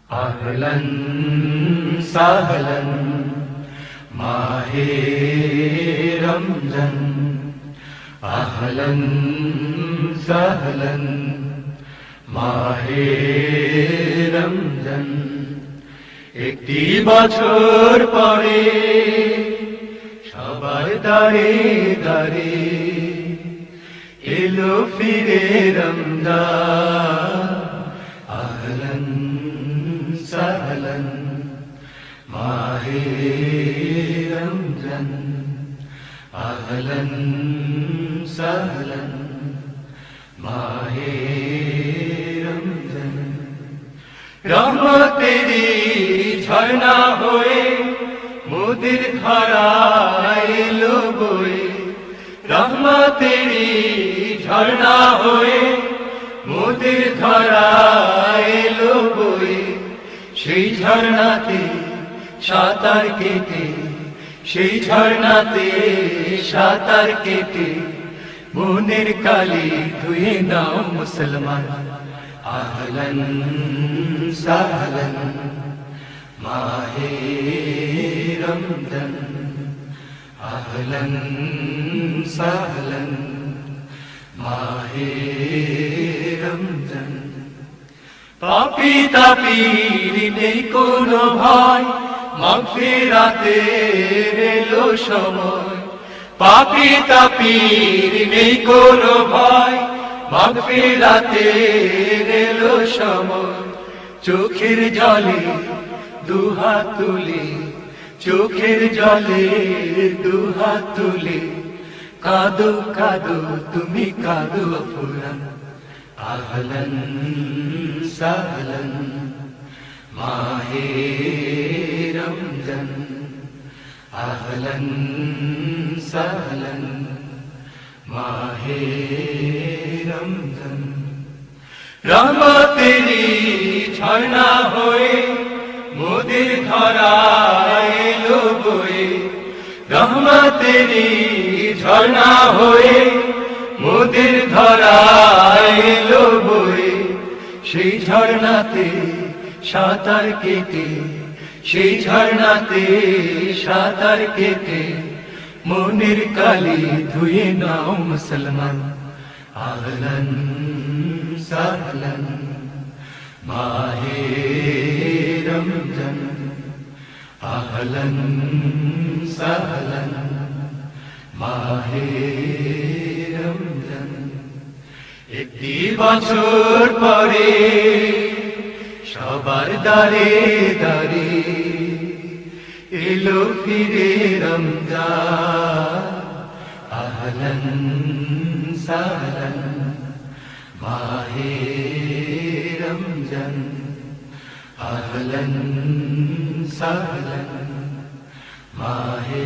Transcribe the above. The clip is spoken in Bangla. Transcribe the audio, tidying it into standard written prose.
আহলান সাহলান মাহে রমজান, আহলান সাহলান মাহে রমজান। একটি বছর পরে সবার দারে দারে এলো ফিরে রমজান। আহলান সাহলান মাহে রমজান, আহলান সাহলান মাহে রমজান। রহমতেরি ঝর্ণা হয়ে মোদের ধরায় এলো বয়ে, রহমতেরি ঝর্ণা হয়ে মোদের ধরায় এলো বয়ে। সেই ঝর্ণাতে সাঁতার কেটে, সেই ঝর্ণাতে সাঁতার কেটে মনের কালি ধুয়ে নাও মুসলমান। আহলান সাহলান মাহে রমজান, আহলান সাহলান মাহে রমজান। পাপী তাপীর নেই কোনো ভয়, মাগফিরাতের এলো সময়। পাপী তাপীর নেই কোনো ভয়, মাগফিরাতের এলো সময়। চোখের জলে দুহাত তুলে, চোখের জলে দুহাত তুলে কাঁদো কাঁদো তুমি কাঁদো ফুরান। আহলান সাহলান মাহে রমজান, আহলান সাহলান মাহে রমজান। রহমতেরি ঝর্ণা হয়ে মোদের ধরায় এলো বয়ে, রহমতেরি ঝর্ণা হয়ে মোদের ধরায় এলো বয়ে। সেই ঝর্ণাতে সাঁতার কেটে, সেই ঝর্ণাতে সাঁতার কেটে মনের কালি ধুয়ে নাও মুসলমান। আহলান সাহলান মাহে রমজান, আহলান সাহলান মাহে রমজান। একটি বছর পরে সবার দারে দারে এলো ফিরে রমজান। আহলান সাহলান মাহে রমজান, আহলান সাহলান মাহে